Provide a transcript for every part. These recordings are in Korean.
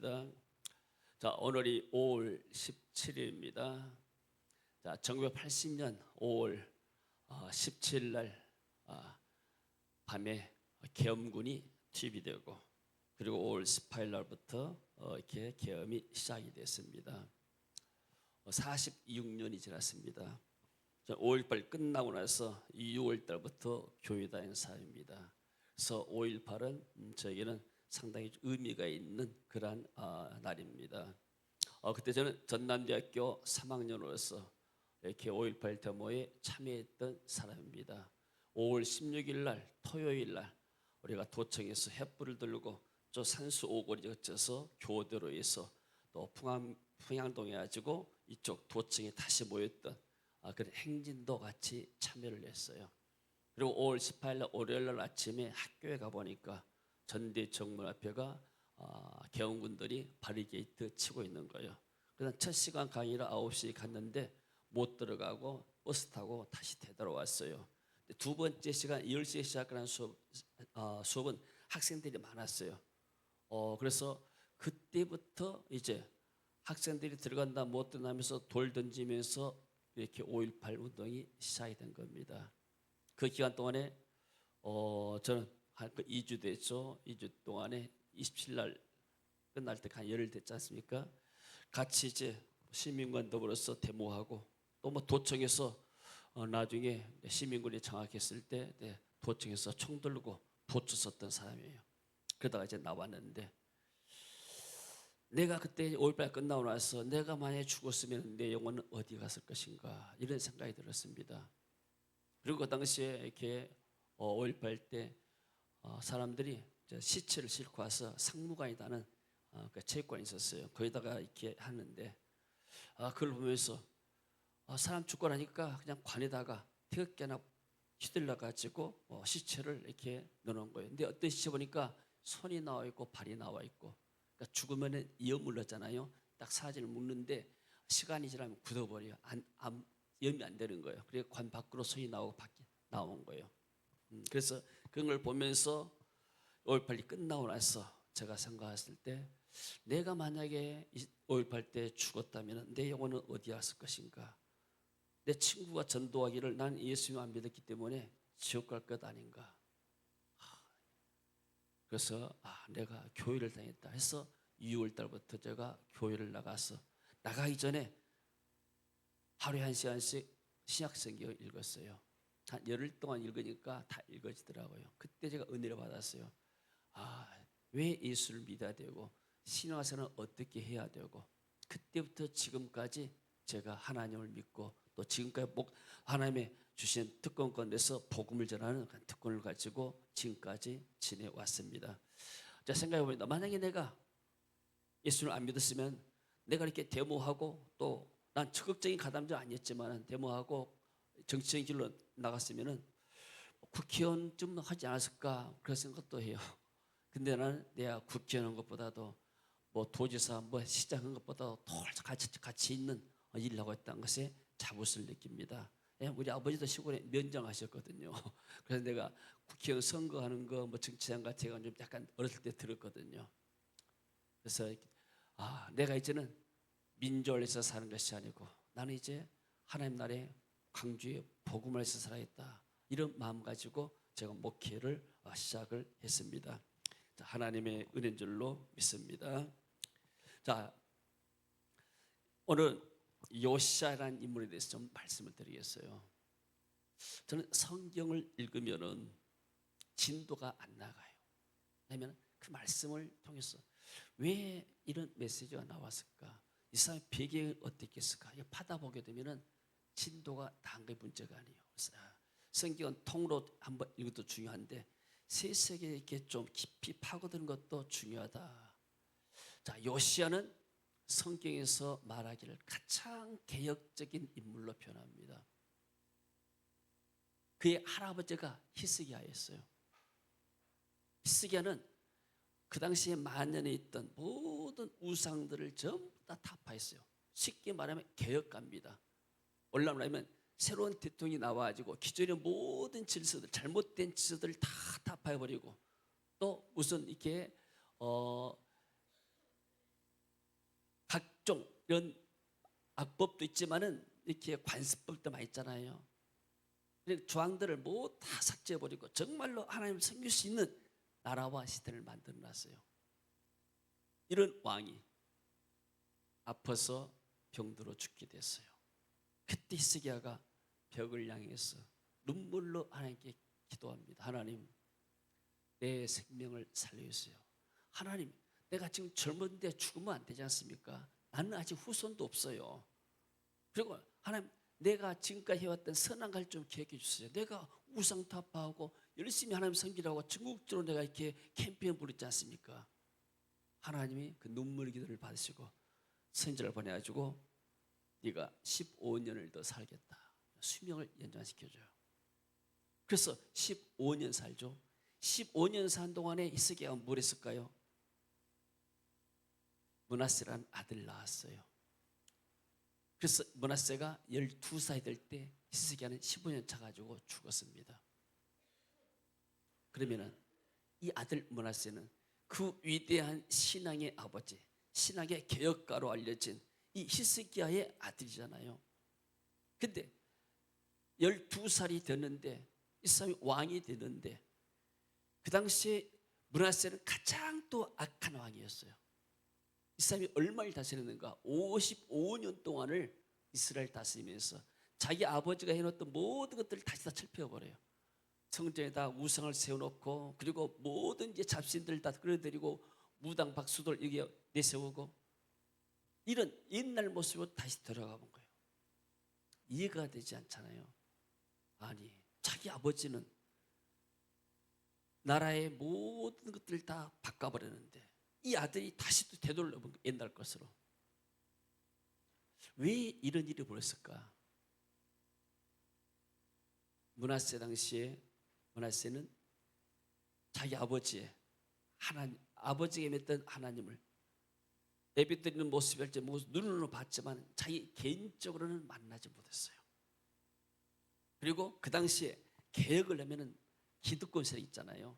기도하겠습니다. 자, 오늘이 5월 17일입니다. 자, 1980년 5월 17일 날 밤에 계엄군이 투입이 되고, 그리고 5월 18일 날부터 이렇게 계엄이 시작이 됐습니다. 46년이 지났습니다. 5.18 끝나고 나서 6월 달부터 교회 다니는 사람입니다. 그래서 5.18은 저에게는 상당히 의미가 있는 그러한 날입니다. 그때 저는 전남대학교 3학년으로서 이렇게 5.18 데모에 참여했던 사람입니다. 5월 16일 날 토요일 날 우리가 도청에서 횃불을 들고 저 산수 오거리 거쳐서 교대로에서 또 평양동에 가지고 이쪽 도청에 다시 모였던 그런 행진도 같이 참여를 했어요. 그리고 5월 18일 날 월요일 날 아침에 학교에 가보니까 전대 정문 앞에가 계엄군들이 바리게이트 치고 있는 거예요. 그래서 첫 시간 강의를 9시에 갔는데 못 들어가고 버스 타고 다시 되돌아왔어요. 두 번째 시간 10시에 시작하는 수업은 학생들이 많았어요. 그래서 그때부터 이제 학생들이 들어간다 못 들어가면서 돌 던지면서 이렇게 5.18 운동이 시작이 된 겁니다. 그 기간 동안에 저는 한 2주 됐죠. 2주 동안에 27일 날 끝날 때 한 열흘 됐지 않습니까? 같이 이제 시민과 더불어서 데모하고 또 뭐 도청에서 나중에 시민군이 장악했을 때 도청에서 총 들고 보초 썼던 사람이에요. 그러다가 이제 나왔는데, 내가 그때 5.18 끝나고 나서 내가 만약에 죽었으면 내 영혼은 어디 갔을 것인가, 이런 생각이 들었습니다. 그리고 그 당시에 이렇게 5.18 때 사람들이 시체를 싣고 와서 상무관이라는 그 체육관이 있었어요. 거기다가 이렇게 하는데 그걸 보면서 사람 죽고 나니까 그냥 관에다가 태극기나 휘둘러 가지고 시체를 이렇게 넣어놓은 거예요. 근데 어떤 시체 보니까 손이 나와 있고 발이 나와 있고, 그러니까 죽으면은 이염 물렀잖아요. 딱 사진을 묻는데 시간이 지나면 굳어버려요. 염이 안 되는 거예요. 그래서 관 밖으로 손이 나오고 밖에 나온 거예요. 그래서 그런 걸 보면서 5.18이 끝나고 나서 제가 생각했을 때, 내가 만약에 5.18 때 죽었다면 내 영혼은 어디 갔을 것인가. 내 친구가 전도하기를 난 예수님 안 믿었기 때문에 지옥 갈 것 아닌가. 그래서 내가 교회를 다녔다 해서 6월 달부터 제가 교회를 나가기 전에 하루에 1시간씩 신약성경을 읽었어요. 한 열흘 동안 읽으니까 다 읽어지더라고요. 그때 제가 은혜를 받았어요. 왜 예수를 믿어야 되고 신앙생활은 어떻게 해야 되고, 그때부터 지금까지 제가 하나님을 믿고 또 지금까지 하나님의 주신 특권 가운데서 복음을 전하는 특권을 가지고 지금까지 지내왔습니다. 자, 생각해보니까 만약에 내가 예수를 안 믿었으면 내가 이렇게 데모하고, 또 난 적극적인 가담자 아니었지만 데모하고 정치적인 길로 나갔으면은 국회의원 좀 하지 않았을까, 그런 생각도 해요. 근데 나는 내가 국회의원 한 것보다도 뭐 도지사 뭐 시장 한 것보다도 더 같이 있는 일을 하고 있다는 것에 자부심을 느낍니다. 우리 아버지도 시골에 면장하셨거든요. 그래서 내가 국회의원 선거하는 거 뭐 정치장 같은 거 좀 약간 어렸을 때 들었거든요. 그래서 내가 이제는 민족에서 사는 것이 아니고 나는 이제 하나님 나라의 광주의 복음을 해서 살아야겠다, 이런 마음 가지고 제가 목회를 시작을 했습니다. 자, 하나님의 은혜인 줄로 믿습니다. 자, 오늘 요시야라는 인물에 대해서 좀 말씀을 드리겠어요. 저는 성경을 읽으면은 진도가 안 나가요. 왜냐하면 그 말씀을 통해서 왜 이런 메시지가 나왔을까, 이 사람의 배경이 어땠겠을까, 이거 파다보게 되면은 진도가 나은 게 문제가 아니에요. 성경은 통으로 한번 읽어도 중요한데 세세계 이렇게 좀 깊이 파고드는 것도 중요하다. 자, 요시야는 성경에서 말하기를 가장 개혁적인 인물로 변합니다. 그의 할아버지가 히스기야였어요. 히스기야는 그 당시에 만년에 있던 모든 우상들을 전부 다 타파했어요. 쉽게 말하면 개혁가입니다. 올라오려면 새로운 대통령이 나와가지고 기존의 모든 질서들, 잘못된 질서들을 다 타파해버리고, 또 우선 이렇게 이런 악법도 있지만은 이렇게 관습법도 많이 있잖아요. 조항들을 모두 다 삭제해버리고 정말로 하나님을 섬길 수 있는 나라와 시대를 만들어 놨어요. 이런 왕이 아파서 병들어 죽게 됐어요. 그때 히스기야가 벽을 향해서 눈물로 하나님께 기도합니다. 하나님, 내 생명을 살려주세요. 하나님, 내가 지금 젊은데 죽으면 안 되지 않습니까? 나는 아직 후손도 없어요. 그리고 하나님, 내가 지금까지 해왔던 선한 갈 좀 기억해 주세요. 내가 우상 타파하고 열심히 하나님 섬기라고 전국적으로 내가 이렇게 캠페인 부르지 않습니까? 하나님이 그 눈물 기도를 받으시고 선지자를 보내가지고 네가 15년을 더 살겠다. 수명을 연장시켜줘요. 그래서 15년 살죠. 15년 산 동안에 히스기야가 뭘 했을까요? 므낫세라는 아들 낳았어요. 그래서 므낫세가 12살이 될 때 히스기야는 15년 차 가지고 죽었습니다. 그러면은 이 아들 므낫세는 그 위대한 신앙의 아버지, 신앙의 개혁가로 알려진 이 히스기야의 아들이잖아요. 근데 12살이 됐는데 이 사람이 왕이 되는데 그 당시에 므낫세는 가장 또 악한 왕이었어요. 이 사람이 얼마를 다스렸는가? 55년 동안을 이스라엘 다스리면서 자기 아버지가 해놓았던 모든 것들을 다시 다 철폐해버려요. 성전에다 우상을 세워놓고 그리고 모든 이제 잡신들을 다 끌어들이고 무당 박수들 여기 내세우고 이런 옛날 모습으로 다시 돌아가 본 거예요. 이해가 되지 않잖아요. 아니, 자기 아버지는 나라의 모든 것들을 다 바꿔버렸는데 이 아들이 다시 또 되돌려본 옛날 것으로. 왜 이런 일이 벌었을까? 므낫세 당시에 므낫세는 자기 아버지의 하나님, 아버지가 맺던 하나님을 예배드리는 모습을 눈으로 봤지만 자기 개인적으로는 만나지 못했어요. 그리고 그 당시에 개혁을 하면은 기득권 세력 있잖아요.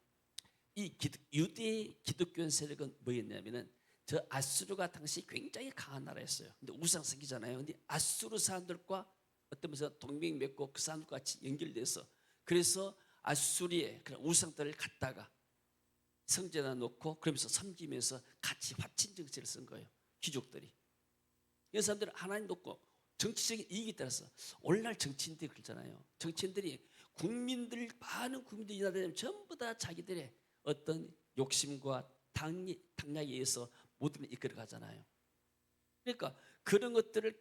이 유대의 기득권 세력은 뭐였냐면은 저 아수르가 당시 굉장히 강한 나라였어요. 근데 우상 섬기잖아요. 근데 아수르 사람들과 어떤 면에서 동맹 맺고 그 사람들과 같이 연결돼서 그래서 아수리의 그런 우상들을 갖다가 성전에 놓고 그러면서 섬기면서 같이 합친 정치를 쓴 거예요. 귀족들이. 이 사람들은 하나님 놓고 정치적인 이익에 따라서 오늘날 정치인들이 그러잖아요. 정치인들이 많은 국민들이 이 나라에 전부 다 자기들의 어떤 욕심과 당략에 의해서 모든 걸 이끌어 가잖아요. 그러니까 그런 것들을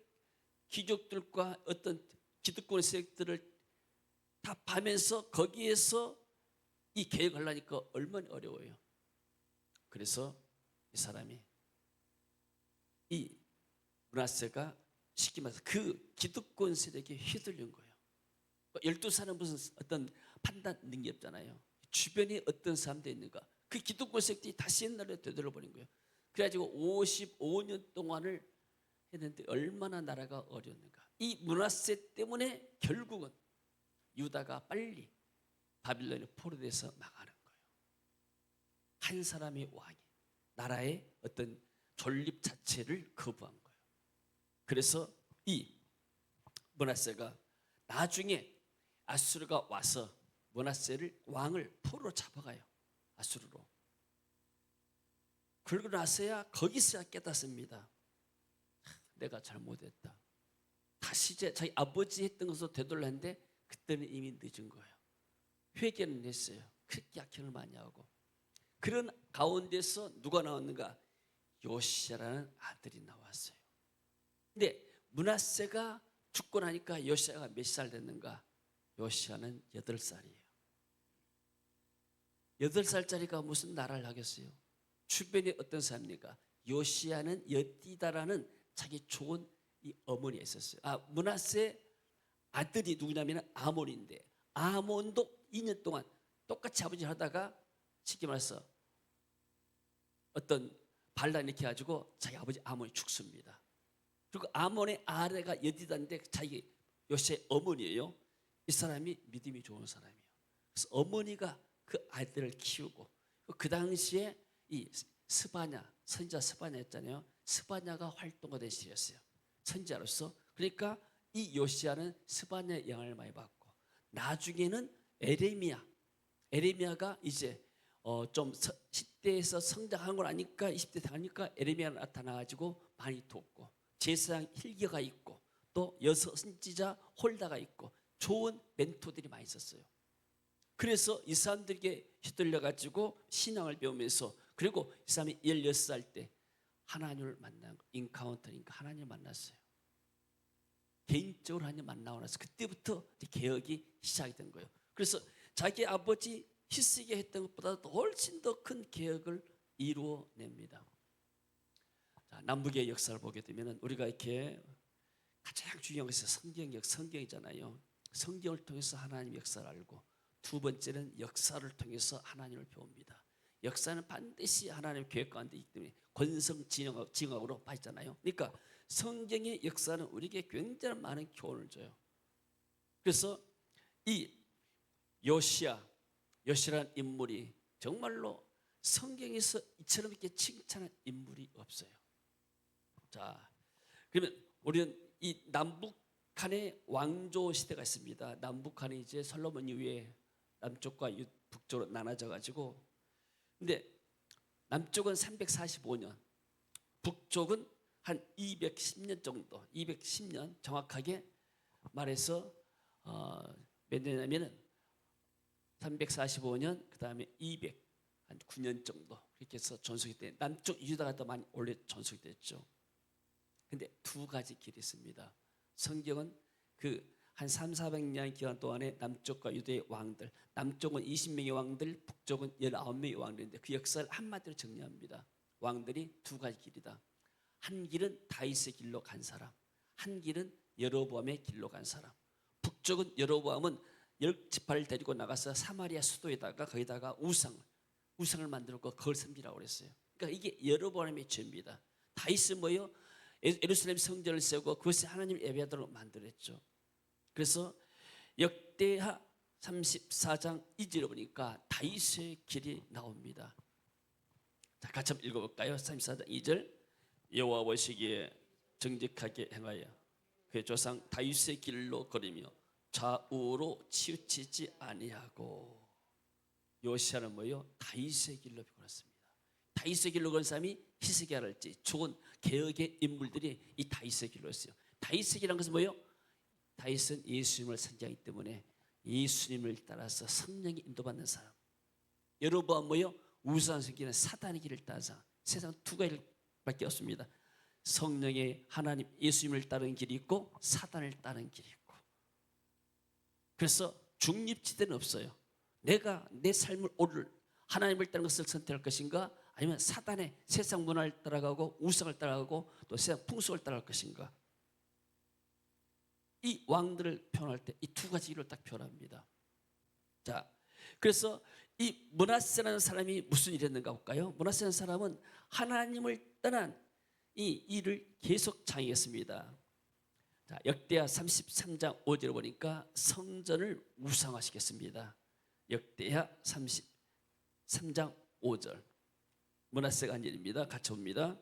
귀족들과 어떤 기득권의 세력들을 다 봐면서 거기에서 이 개혁을 하려니까 얼마나 어려워요. 그래서 이 사람이 이 므낫세가 쉽게 말해서 그 기득권 세력에 휘둘린 거예요. 12살은 무슨 어떤 판단 능력이 없잖아요. 주변에 어떤 사람들이 있는가. 그 기득권 세력들이 다시 옛날에 되돌아버린 거예요. 그래가지고 55년 동안을 했는데 얼마나 나라가 어려웠는가. 이 므낫세 때문에 결국은 유다가 빨리 바빌론에 포로돼서 망하는 거예요. 한 사람의 왕이 나라의 어떤 존립 자체를 거부한 거예요. 그래서 이 므낫세가 나중에 아수르가 와서 므낫세를 왕을 포로로 잡아가요. 아수르로. 그러고 나서야 거기서야 깨닫습니다. 내가 잘못했다. 다시 이제 자기 아버지 했던 것으로 되돌렸는데 그때는 이미 늦은 거예요. 회개는 했어요. 그렇게 약행을 많이 하고. 그런 가운데서 누가 나왔는가? 요시야라는 아들이 나왔어요. 근데 므낫세가 죽고 나니까 요시야가 몇 살 됐는가? 요시야는 8살이에요. 8살짜리가 무슨 나라를 하겠어요? 주변에 어떤 사람입니까? 요시야는 여띠다라는 자기 좋은 이 어머니가 있었어요. 므낫세 아들이 누구냐면 아몬인데 아몬도 2년 동안 똑같이 아버지 하다가 쉽게 말해서 어떤 반란 이렇게 해가지고 자기 아버지 아몬이 죽습니다. 그리고 아몬의 아내가 여디다인데 자기 요시의 어머니예요. 이 사람이 믿음이 좋은 사람이에요. 그래서 어머니가 그 아이들을 키우고 그 당시에 이 스바냐 선지자 스바냐였잖아요. 스바냐가 활동하던 시절이었어요. 선지자로서. 그러니까 이 요시야는 스바냐의 영향을 많이 받고, 나중에는 에레미야가 이제 좀 10대에서 성장한 걸 아니까 20대 되니까 에레미야가 나타나가지고 많이 돕고, 제사장 hil기야가 있고, 또 여섯 선지자 홀다가 있고, 좋은 멘토들이 많이 있었어요. 그래서 이 사람들에게 휘둘려가지고 신앙을 배우면서, 그리고 이 사람이 16살 때 하나님을 만난 인카운터니까 하나님을 만났어요. 개인적으로 하나님 만나고 나서 그때부터 개혁이 시작이 된 거예요. 그래서 자기 아버지 히스기야 했던 것보다 훨씬 더 큰 개혁을 이루어냅니다. 자, 남북의 역사를 보게 되면 우리가 이렇게 가장 중요한 것이 성경이잖아요. 성경을 통해서 하나님의 역사를 알고, 두 번째는 역사를 통해서 하나님을 배웁니다. 역사는 반드시 하나님의 계획 가운데 있기 때문에 권성징악으로 빠지잖아요. 그러니까 성경의 역사는 우리에게 굉장히 많은 교훈을 줘요. 그래서 이 요시라는 인물이 정말로 성경에서 이처럼 이렇게 칭찬한 인물이 없어요. 자, 그러면 우리는 이 남북한의 왕조 시대가 있습니다. 남북한이 이제 솔로몬 이후에 남쪽과 북쪽으로 나눠져 가지고, 근데 남쪽은 345년, 북쪽은 한 210년 정도, 210년 정확하게 말해서 몇 년이냐면은 345년, 그 다음에 209년 정도 이렇게 해서 전속이 돼. 남쪽 유다가 더 많이 원래 전속이 됐죠. 근데 두 가지 길이 있습니다. 성경은 그 한 300~400년 기간 동안에 남쪽과 유다의 왕들, 남쪽은 20명의 왕들, 북쪽은 19명의 왕들인데 그 역사를 한마디로 정리합니다. 왕들이 두 가지 길이다. 한 길은 다윗의 길로 간 사람, 한 길은 여로보암의 길로 간 사람. 북쪽은 여로보암은 10지파를 데리고 나가서 사마리아 수도에다가 거기다가 우상을 만들고 그걸 섬기라고 그랬어요. 그러니까 이게 여로보암의 죄입니다. 다윗은 뭐예요? 예루살렘 성전을 세우고 그것에 하나님을 예배하도록 만들었죠. 그래서 역대하 34장 2절에 보니까 다윗의 길이 나옵니다. 자, 같이 한번 읽어볼까요? 34장 2절. 여호와 보시기에 정직하게 행하여 그의 조상 다윗의 길로 걸으며 좌우로 치우치지 아니하고. 요시야는 뭐예요? 다윗의 길로 걸었습니다. 다윗의 길로 걸은 사람이 히스기야랄지 좋은 개혁의 인물들이 이 다윗의 길로 했어요. 다윗의 길이라는 것은 뭐예요? 다윗은 예수님을 선지하기 때문에 예수님을 따라서 성령이 인도받는 사람. 여로보암 뭐예요? 우상 섬기는 사단의 길을 따른 사람. 세상 두 가지밖에 없습니다. 성령의 하나님 예수님을 따르는 길이 있고 사단을 따르는 길이 있고. 그래서 중립지대는 없어요. 내가 내 삶을 오를 하나님을 따르는 것을 선택할 것인가, 아니면 사단의 세상 문화를 따라가고 우상을 따라가고 또 세상 풍속을 따라갈 것인가. 이 왕들을 표현할 때 이 두 가지 길을 딱 표현합니다. 자, 그래서 이 므낫세라는 사람이 무슨 일을 했는가 볼까요? 므낫세라는 사람은 하나님을 떠난 이 일을 계속 장애했습니다. 자, 역대하 33장 5절을 보니까 성전을 우상화시켰습니다. 역대하 33장 5절. 므낫세가 한 일입니다. 같이 봅니다.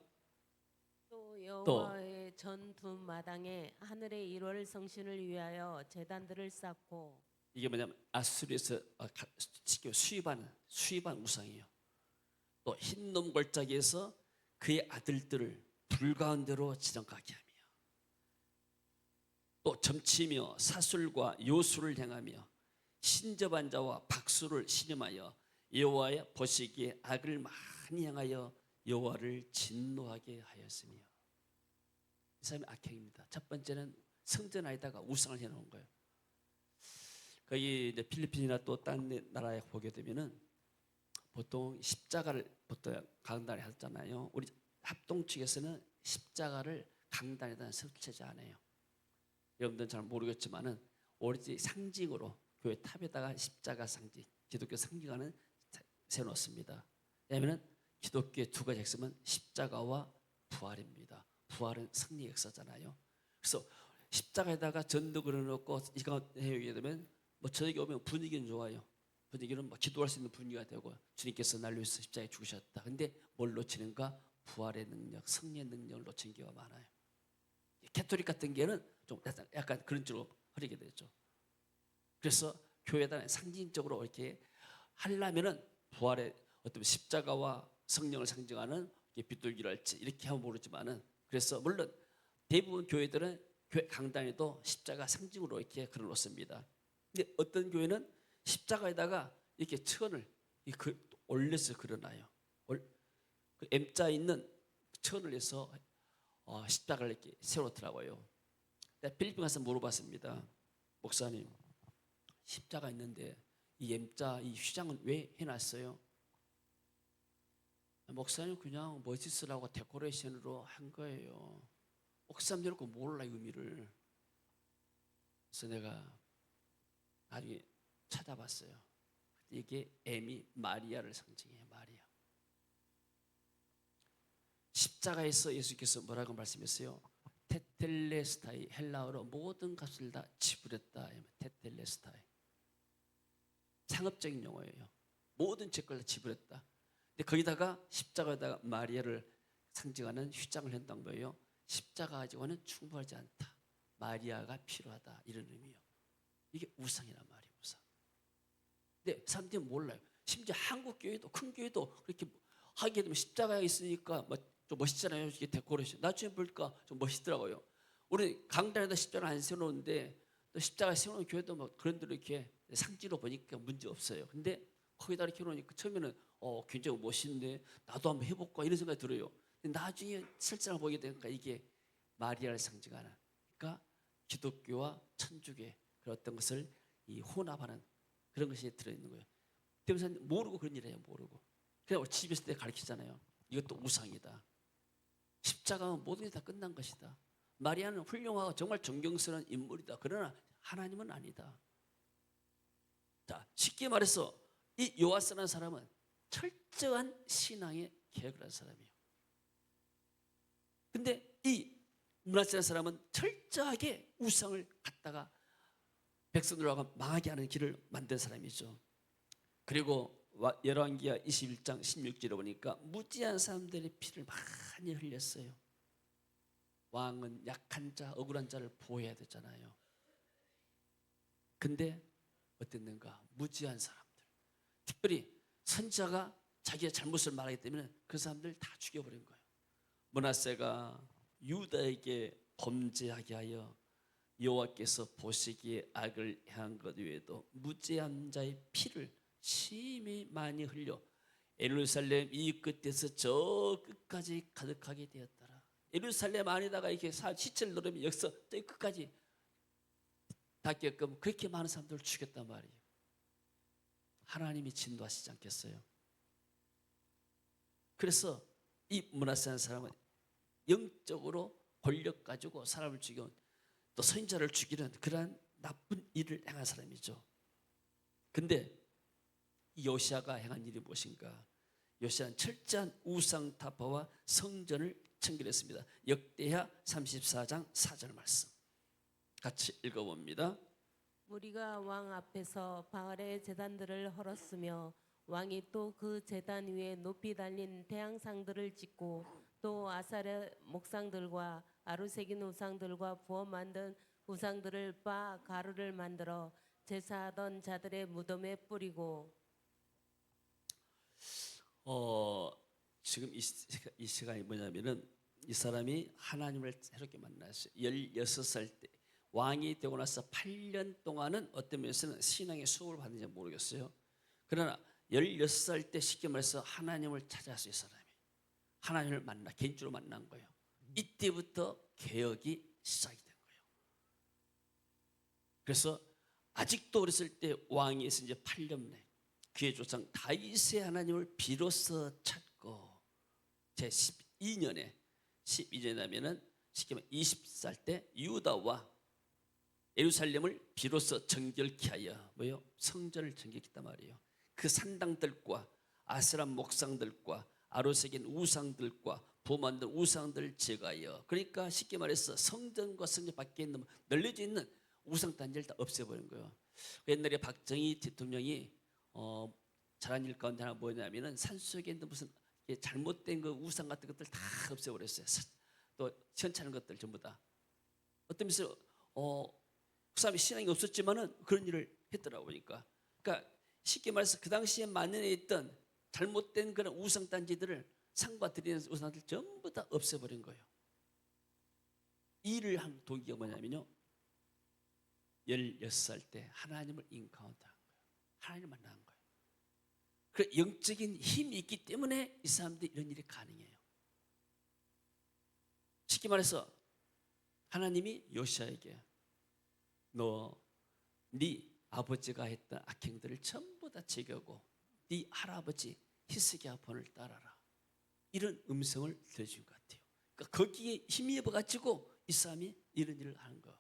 또 여호와의 전 두 마당에 하늘의 일월 성신을 위하여 제단들을 쌓고. 이게 뭐냐면 아수르에서 수입한 우상이에요. 또 흰놈 골짜기에서 그의 아들들을 불 가운데로 지정하게 하며, 또 점치며 사술과 요술을 행하며 신접한 자와 박수를 신음하여 여호와의 보시기에 악을 많이 행하여 여호와를 진노하게 하였으며. 이 사람이 악행입니다. 첫 번째는 성전 안에다가 우상을 해놓은 거예요. 거기 이제 필리핀이나 또 다른 나라에 보게 되면은 보통 십자가를 보통 강단에 하잖아요. 우리 합동 측에서는 십자가를 강단에다 설치하지 않아요. 여러분들은 잘 모르겠지만은 오로지 상징으로 교회 탑에다가 십자가 상징, 기독교 상징하는 세워놓습니다. 왜냐하면 기독교의 두 가지 핵심은 십자가와 부활입니다. 부활은 승리 역사잖아요. 그래서 십자가에다가 전도 그려놓고 이거 해오게 되면 뭐 저녁에 오면 분위기는 좋아요. 분위기는 뭐 기도할 수 있는 분위기가 되고 주님께서 날 위해서 십자가에 죽으셨다. 근데 뭘 놓치는가? 부활의 능력, 승리의 능력을 놓친 경우가 많아요. 캐토릭 같은 경우는 좀 약간 그런 쪽으로 흐리게 되죠. 그래서 교회당 상징적으로 이렇게 하려면은 부활의 어떤 십자가와 성령을 상징하는 빗돌기를 할지 이렇게 하면 모르지만은, 그래서 물론 대부분 교회들은 교회 강단에도 십자가 상징으로 이렇게 걸어놓습니다. 근데 어떤 교회는 십자가에다가 이렇게 천을 올려서 그려놔요. 그 M자 있는 천을 해서 십자가를 이렇게 세워놓더라고요. 필리핀 가서 물어봤습니다. 목사님, 십자가 있는데 이 M자 이 휘장은 왜 해놨어요? 목사님 그냥 멋있으라고 데코레이션으로 한 거예요. 목사님들 그 몰라 의미를. 그래서 내가 나중에 찾아봤어요. 이게 M이 마리아를 상징해요. 마리아. 십자가에서 예수께서 뭐라고 말씀했어요? 테텔레스타이, 헬라어로 모든 값을 다 지불했다. 테텔레스타이. 상업적인 용어예요. 모든 죄걸 다 지불했다. 근데 거기다가 십자가에다가 마리아를 상징하는 휘장을 한다는 거예요. 십자가 가지고는 충분하지 않다. 마리아가 필요하다. 이런 의미요. 이게 우상이란 말이에요. 우상. 근데 사람들이 몰라요. 심지어 한국 교회도 큰 교회도 그렇게 하게 되면 십자가가 있으니까 좀 멋있잖아요. 이게 데코레이션. 나중에 보니까 좀 멋있더라고요. 우리 강단에다 십자가 안 세워놓는데 또 십자가 세워놓은 교회도 뭐 그런 대로 이렇게 상지로 보니까 문제 없어요. 근데 거기다 이렇게 놓으니까 처음에는 굉장히 멋있는데 나도 한번 해볼까 이런 생각이 들어요. 근데 나중에 실제로 보게 되니까 이게 마리아를 상징하는, 그러니까 기독교와 천주교 그런 어떤 것을 이 혼합하는 그런 것이 들어있는 거예요. 그래서 모르고 그런 일을 해요. 모르고. 그냥 집에서 때 가르치잖아요. 이것도 우상이다. 십자가는 모든 게 다 끝난 것이다. 마리아는 훌륭하고 정말 존경스러운 인물이다. 그러나 하나님은 아니다. 자, 쉽게 말해서 이 요아스라는 사람은 철저한 신앙의 개혁을 한 사람이에요. 근데 이 므낫세라는 사람은 철저하게 우상을 갖다가 백성들하고 망하게 하는 길을 만든 사람이죠. 그리고 열왕기하 21장 16절에 보니까 무지한 사람들의 피를 많이 흘렸어요. 왕은 약한 자, 억울한 자를 보호해야 되잖아요. 근데 어땠는가? 무지한 사람들, 특별히 선지자가 자기의 잘못을 말하기 때문에 그 사람들 다 죽여버린 거예요. 므낫세가 유다에게 범죄하게 하여 여호와께서 보시기에 악을 행한 것 외에도 무죄한 자의 피를 심히 많이 흘려 예루살렘 이 끝에서 저 끝까지 가득하게 되었더라. 예루살렘 안에다가 이렇게 시체를 넣으면 여기서 저 끝까지 닿게끔 그렇게 많은 사람들을 죽였단 말이에요. 하나님이 진노하시지 않겠어요? 그래서 이 므낫세라는 사람은 영적으로 권력 가지고 사람을 죽여 또 선지자를 죽이는 그러한 나쁜 일을 행한 사람이죠. 근데 요시아가 행한 일이 무엇인가? 요시아는 철저한 우상 타파와 성전을 청결했습니다. 역대하 34장 4절 말씀 같이 읽어봅니다. 우리가 왕 앞에서 바알의 제단들을 헐었으며 왕이 또 그 제단 위에 높이 달린 태양상들을 짓고 또 아사랴 목상들과 아루새긴 우상들과 부어 만든 우상들을 빻아 가루를 만들어 제사하던 자들의 무덤에 뿌리고. 지금 이 시간이 뭐냐면은 이 사람이 하나님을 새롭게 만났어요. 16살 때 왕이 되고 나서 8년 동안은 어떤 면에서는 신앙의 수업을 받는지 모르겠어요. 그러나 16살 때 쉽게 말해서 하나님을 찾았어요. 이 사람이 하나님을 개인적으로 만난 거예요. 이때부터 개혁이 시작이 된 거예요. 그래서 아직도 어렸을 때 왕이 있어 이제 8년 내 그의 조상 다윗의 하나님을 비로소 찾고 제 12년에 하면은 쉽게 말하면 20살 때 유다와 예루살렘을 비로소 정결케 하여 뭐요? 성전을 정결했단 말이에요. 그 산당들과 아스람 목상들과 아로새긴 우상들과 부만든 우상들을 제거하여, 그러니까 쉽게 말해서 성전과 성전 밖에 있는 널려져 있는 우상 단지를 다 없애버린 거예요. 옛날에 박정희 대통령이 잘한 일 가운데 하나 뭐냐면은 산속에 있는 무슨 이게 잘못된 그 우상 같은 것들 다 없애버렸어요. 또 시원찮은 것들 전부 다. 어떤 면에서 그 사람이 신앙이 없었지만은 그런 일을 했더라고 보니까. 그러니까 쉽게 말해서 그 당시에 만연해 있던 잘못된 그런 우상 단지들을 상과 드리는 우상들 전부 다 없애버린 거예요. 이 일을 한 동기가 뭐냐면요, 16살 때 하나님을 인카운트한 거예요. 하나님을 만난 거예요. 그 영적인 힘이 있기 때문에 이 사람들이 이런 일이 가능해요. 쉽게 말해서 하나님이 요시아에게 네 아버지가 했던 악행들을 전부 다 제거하고 네 할아버지 히스기야 본을 따라라, 이런 음성을 들려준 것 같아요. 그러니까 거기에 힘이 입어가지고 이 사람이 이런 일을 하는 거.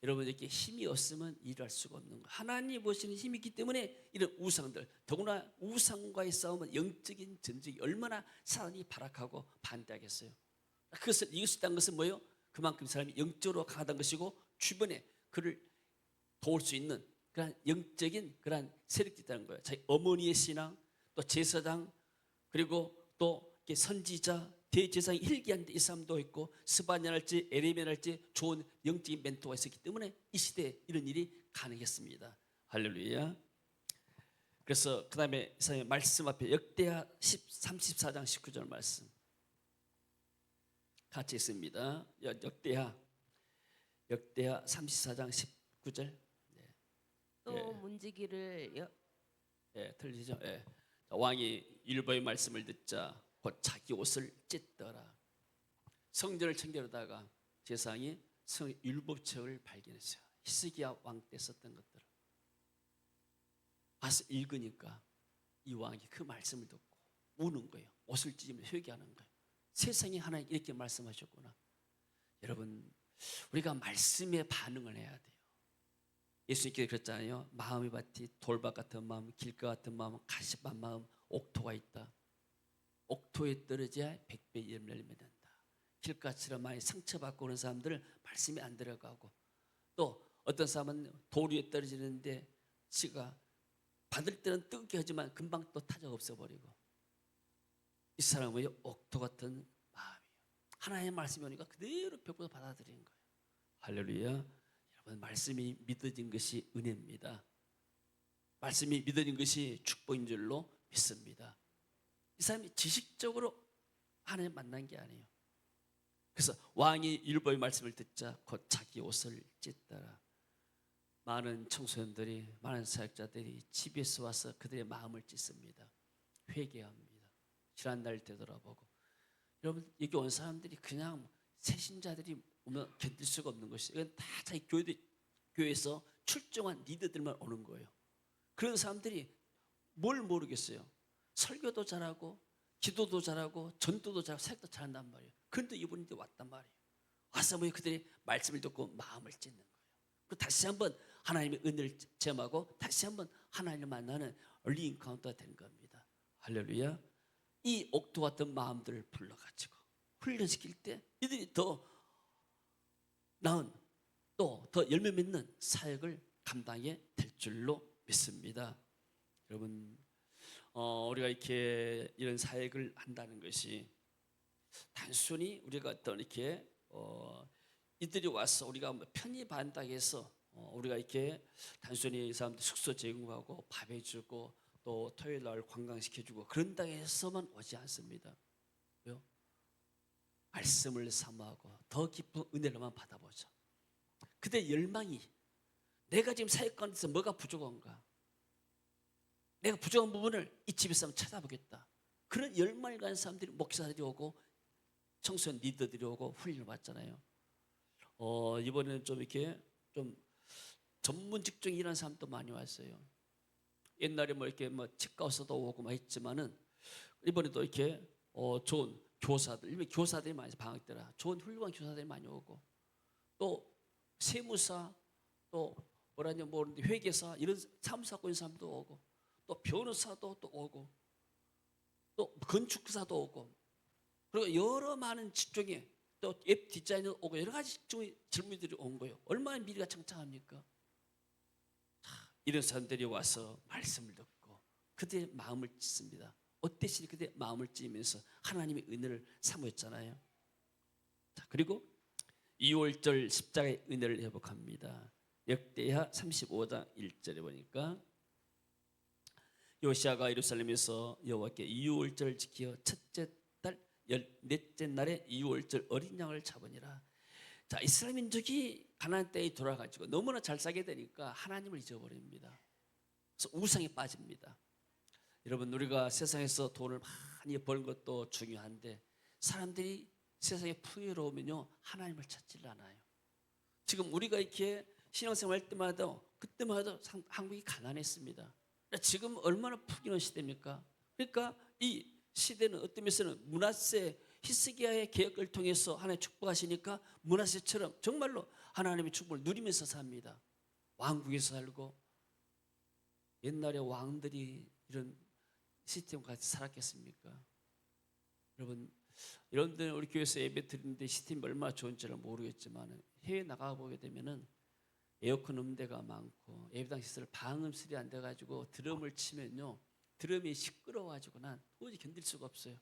여러분, 이렇게 힘이 없으면 일할 수가 없는 거. 하나님 보시는 힘이 있기 때문에 이런 우상들, 더구나 우상과의 싸움은 영적인 전쟁이 얼마나 사람이 발악하고 반대하겠어요. 그것을 이길 수 있다는 것은 뭐예요? 그만큼 사람이 영적으로 강하다는 것이고 주변에 그를 도울 수 있는 그런 영적인 그런 세력이 있다는 거예요. 자기 어머니의 신앙, 또 제사장, 그리고 또 선지자, 대제사장이 hil기야인데 이 사람도 있고, 스바냐랄지 에레미야랄지 좋은 영적인 멘토가 있었기 때문에 이 시대에 이런 일이 가능했습니다. 할렐루야. 그래서 그 다음에 이 사람의 말씀 앞에 역대하 34장 19절 말씀 같이 있습니다. 역대하 34장 19절. 또 문지기를 틀리죠? 왕이 율법의 말씀을 듣자 곧 자기 옷을 찢더라. 성전을 청결하다가 제사장이 율법책을 발견했어요. 히스기야 왕 때 썼던 것들을 와서 읽으니까 이 왕이 그 말씀을 듣고 우는 거예요. 옷을 찢으면서 회개하는 거예요. 세상에 하나님 이렇게 말씀하셨구나. 여러분, 우리가 말씀에 반응을 해야 돼요. 예수님께서 그랬잖아요. 마음이 밭이 돌밭 같은 마음, 길가 같은 마음, 가시밭 마음, 옥토가 있다. 옥토에 떨어져야 100배 열매를 맺는다. 길가처럼 많이 상처받고 오는 사람들을 말씀이 안 들어가고, 또 어떤 사람은 돌 위에 떨어지는데 씨가 받을 때는 뜨겁게 하지만 금방 또 타져 없어버리고, 이 사람은 옥토 같은 마음이에요. 하나님의 말씀이 오니까 그대로 100% 받아들이는 거예요. 할렐루야. 여러분, 말씀이 믿어진 것이 은혜입니다. 말씀이 믿어진 것이 축복인 줄로 믿습니다. 이 사람이 지식적으로 하나님 만난 게 아니에요. 그래서 왕이 율법의 말씀을 듣자 곧 자기 옷을 찢더라. 많은 청소년들이, 많은 사역자들이 집에서 와서 그들의 마음을 찢습니다. 회개합니다. 지난날 되돌아보고. 여러분, 여기 온 사람들이 그냥 새신자들이 오면 견딜 수가 없는 것이, 이건 다 자기 교회에서 출중한 리더들만 오는 거예요. 그런 사람들이 뭘 모르겠어요. 설교도 잘하고 기도도 잘하고 전도도 잘하고 사역도 잘한단 말이에요. 그런데 이분이 왔단 말이에요. 와서 뭐 그들이 말씀을 듣고 마음을 찢는 거예요. 그 다시 한번 하나님의 은혜를 체험하고 다시 한번 하나님을 만나는 리인카운터가 된 겁니다. 할렐루야. 이 옥토 같은 마음들을 불러가지고 훈련시킬 때 이들이 더 나은, 또 더 열매 맺는 사역을 감당해 될 줄로 믿습니다. 여러분, 우리가 이렇게 이런 사역을 한다는 것이 단순히 우리가 어떤 이렇게 이들이 와서 우리가 편히 반다고 해서 우리가 이렇게 단순히 이 사람들 숙소 제공하고 밥 해주고 또 토요일 날 관광시켜주고 그런다고 해서만 오지 않습니다. 왜요? 말씀을 사모하고 더 깊은 은혜로만 받아보죠. 그때 열망이, 내가 지금 사역관에서 뭐가 부족한가, 내가 부족한 부분을 이 집에서 한번 찾아보겠다, 그런 열망을 가진 사람들이, 목사들이 오고 청소년 리더들이 오고 훈련을 받잖아요. 이번에는 좀 이렇게 좀 전문 직종에 일하는 사람도 많이 왔어요. 옛날에 뭐 이렇게 뭐 치과의사도 오고 막 했지만은 이번에도 이렇게 좋은 교사들, 이번 교사들이 많이, 방학 때라 좋은 훌륭한 교사들이 많이 오고, 또 세무사, 또 뭐라냐 모르는데 회계사, 이런 사무사 하고 있는 사람도 오고, 또 변호사도 또 오고, 또 건축사도 오고, 그리고 여러 많은 직종에 또 웹 디자이너 오고 여러 가지 직종의 젊은이들이 온 거예요. 얼마나 미래가 창창합니까? 이런 사람들이 와서 말씀을 듣고 그들의 마음을 찢습니다. 어땠으니 그때 마음을 찌면서 하나님의 은혜를 사모했잖아요. 자, 그리고 2월절 십자가의 은혜를 회복합니다. 역대하 35장 1절에 보니까 요시아가 예루살렘에서 여호와께 2월절을 지켜 첫째 달 14째 날에 2월절 어린 양을 잡으니라. 자, 이스라엘 민족이 가나안 땅에 돌아가지고 너무나 잘 살게 되니까 하나님을 잊어버립니다. 그래서 우상에 빠집니다. 여러분, 우리가 세상에서 돈을 많이 버는 것도 중요한데 사람들이 세상에 풍요로우면요 하나님을 찾질 않아요. 지금 우리가 이렇게 신앙생활 할 때마다 그때마다 한국이 가난했습니다. 지금 얼마나 풍요로운 시대입니까? 그러니까 이 시대는 어떤 면에서는 므낫세 히스기야의 개혁을 통해서 하나님 축복하시니까 므낫세처럼 정말로 하나님의 축복을 누리면서 삽니다. 왕국에서 살고. 옛날에 왕들이 이런 시스템과 같이 살았겠습니까? 여러분들 우리 교회에서 예배 드리는데 시스템이 얼마나 좋은지는 모르겠지만 해외 나가보게 되면은 에어컨 없는 데가 많고 예배당 시설 방음실이 안 돼가지고 드럼을 치면요 드럼이 시끄러워가지고 난 도저히 견딜 수가 없어요.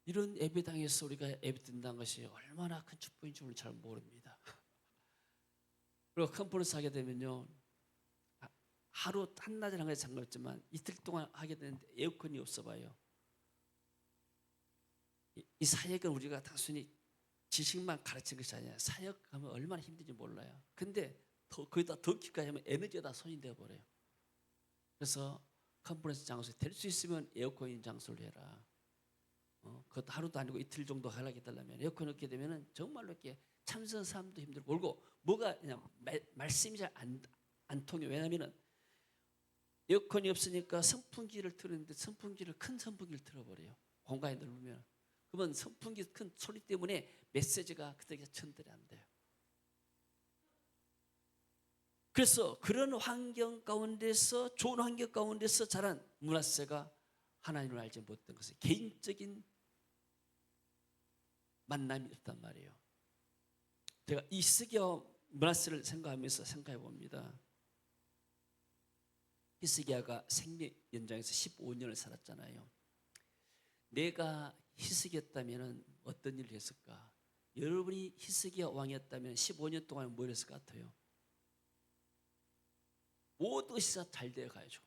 이런 예배당에서 우리가 예배 드린다는 것이 얼마나 큰 축복인 줄을 잘 모릅니다. 그리고 컨퍼런스 하게 되면요 하루 한낮을 한 가지 상관없지만 이틀 동안 하게 되는데 에어컨이 없어 봐요. 이 사역은 우리가 단순히 지식만 가르치는 것이 아니라 사역하면 얼마나 힘든지 몰라요. 근데 거기다 더 깊게 하면 에너지가 다 손이 되어버려요. 그래서 컨퍼런스 장소에 될 수 있으면 에어컨 있는 장소를 해라. 그것도 하루도 아니고 이틀 정도 하려고 해달라면 에어컨 없게 되면 정말로 이렇게 참선 사람도 힘들고 그리고 뭐가 그냥 말씀이 잘 안 통해요. 왜냐하면 에어컨이 없으니까 선풍기를 틀었는데 큰 선풍기를 틀어버려요. 공간이 넓으면. 그러면 선풍기 큰 소리 때문에 메시지가 그때가 전달이 안 돼요. 그래서 그런 환경 가운데서 좋은 환경 가운데서 자란 므낫세가 하나님을 알지 못했던 것은 개인적인 만남이 없단 말이에요. 제가 이 히스기야 므낫세를 생각하면서 생각해 봅니다. 히스기야가 생명 연장에서 15년을 살았잖아요. 내가 히스기였다면 어떤 일을 했을까? 여러분이 히스기야 왕이었다면 15년 동안 뭘 했을 것 같아요? 모든 것이 잘 되어 가야죠.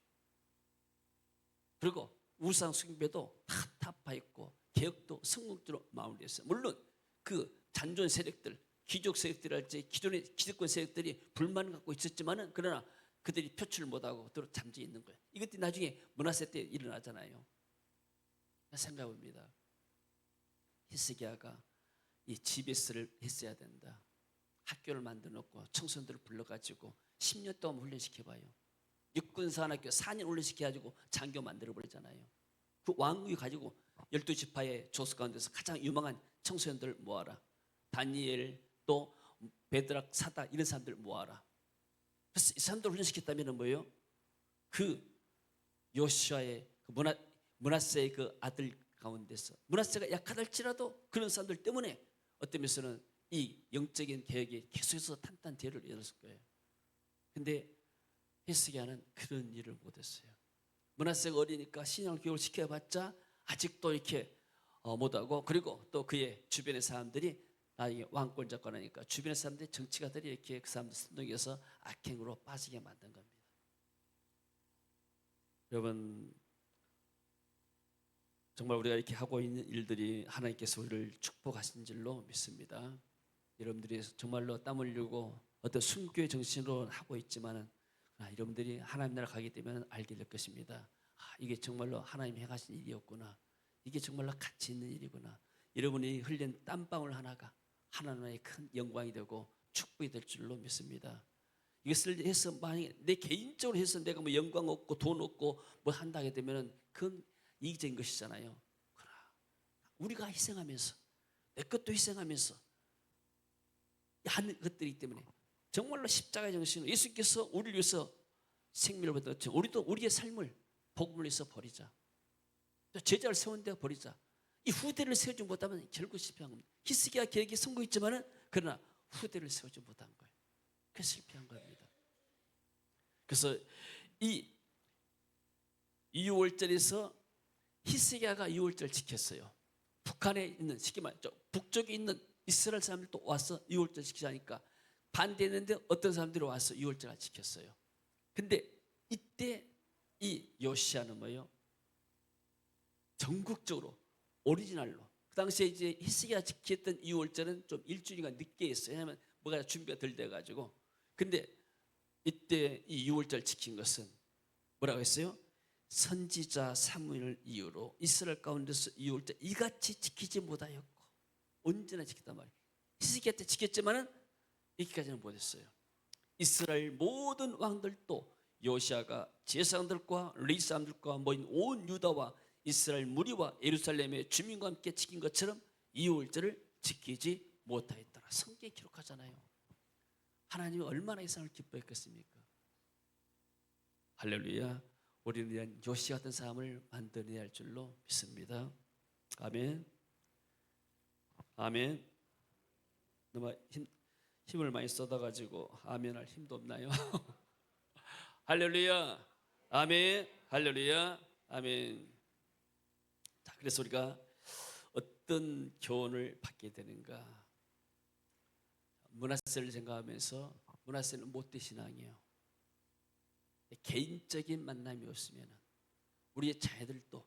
그리고 우상 숭배도 다 타파했고 개혁도 성공적으로 마무리했어요. 물론 그 잔존 세력들, 귀족 세력들할지 기존의 기득권 세력들이 불만을 갖고 있었지만은 그러나 그들이 표출을 못하고 그대로 잠재 있는 거예요. 이것들이 나중에 므낫세 때 일어나잖아요. 생각해 봅니다. 히스기야가 이 GBS를 했어야 된다. 학교를 만들어 놓고 청소년들을 불러가지고 10년 동안 훈련시켜봐요. 육군사관학교 4년 훈련시켜가지고 장교 만들어버리잖아요. 그 왕국이 가지고 12지파의 조수 가운데서 가장 유망한 청소년들을 모아라. 다니엘 또 베드락 사다 이런 사람들을 모아라. 그래서 이 사람들을 훈련시켰다면 뭐예요? 그 요시아의 그 므낫세의 그 아들 가운데서 므낫세가 약하다 할지라도 그런 사람들 때문에 어떤 면에서는 이 영적인 개혁이 계속해서 탄탄 대를 이뤘을 거예요. 근데 히스기야는 그런 일을 못했어요. 므낫세가 어리니까 신앙을 교육을 시켜봤자 아직도 이렇게 못하고 그리고 또 그의 주변의 사람들이 나중에 왕권 잡고 나니까 주변의 사람들이 정치가들이 이렇게 그 사람들 선동해서 악행으로 빠지게 만든 겁니다. 여러분 정말 우리가 이렇게 하고 있는 일들이 하나님께서 우리를 축복하신 줄로 믿습니다. 여러분들이 정말로 땀 흘리고 어떤 순교의 정신으로 하고 있지만은 여러분들이 하나님 나라 가게 되면 알게 될 것입니다. 이게 정말로 하나님이 행하신 일이었구나. 이게 정말로 가치 있는 일이구나. 여러분이 흘린 땀방울 하나가 하나님의 큰 영광이 되고 축복이 될 줄로 믿습니다. 이것을 해서 만약에 내 개인적으로 해서 내가 뭐 영광 얻고 돈 얻고 뭐 한다 하게 되면은 그건 이기적인 것이잖아요. 그러나 우리가 희생하면서 내 것도 희생하면서 하는 것들이기 때문에 정말로 십자가의 정신으로 예수께서 우리를 위해서 생명을 받았죠. 우리도 우리의 삶을 복음을 위해서 버리자. 또 제자를 세운 데 버리자. 이 후대를 세우지 못하면 결국 실패한 겁니다. 히스기야 계획이 성공했지만은 그러나 후대를 세우지 못한 거예요. 그래서 실패한 겁니다. 그래서 이 유월절에서 히스기야가 유월절 지켰어요. 북한에 있는 쉽게 말하죠. 북쪽에 있는 이스라엘 사람들도 와서 유월절 지키자니까 반대했는데 어떤 사람들이 와서 유월절을 지켰어요. 근데 이때 이 요시야는 뭐예요? 전국적으로 오리지널로 그 당시에 이제 히스기야 지켰던 유월절은 좀 일주일간 늦게 했어요. 왜냐하면 뭐가 준비가 덜 돼가지고. 근데 이때 이 유월절 지킨 것은 뭐라고 했어요? 선지자 사무엘을 이유로 이스라엘 가운데서 유월절 이같이 지키지 못하였고 언제나 지켰단 말이에요. 히스기야 때 지켰지만은 이기까지는 못했어요. 이스라엘 모든 왕들도 요시야가 제사장들과 레위 사람들과 모인 온 유다와 이스라엘 무리와 예루살렘의 주민과 함께 지킨 것처럼 이월절을 지키지 못하였더라. 성경에 기록하잖아요. 하나님이 얼마나 이 사람을 기뻐했겠습니까? 할렐루야. 우리는 이런 요시야 같은 사람을 만들어내야 할 줄로 믿습니다. 아멘. 아멘. 너무 힘을 많이 쏟아가지고 아멘할 힘도 없나요? 할렐루야. 아멘. 할렐루야. 아멘. 자, 그래서 우리가 어떤 교훈을 받게 되는가? 므낫세를 생각하면서 므낫세는 못된 신앙이에요. 개인적인 만남이 없으면 우리의 자녀들도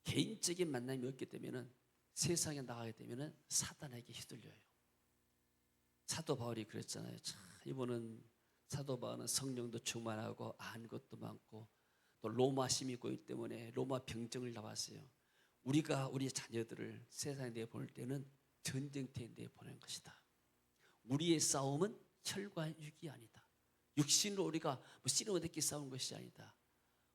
개인적인 만남이 없게 되면 세상에 나가게 되면 사단에게 휘둘려요. 사도 바울이 그랬잖아요. 참, 이분은 사도 바울은 성령도 충만하고 아는 것도 많고 또 로마 시민이 있기 때문에 로마 병정을 나왔어요. 우리가 우리 자녀들을 세상에 내보낼 때는 전쟁터에 내보내는 것이다. 우리의 싸움은 혈과 육이 아니다. 육신으로 우리가 뭐 씨름을 듣기 싸우는 것이 아니다.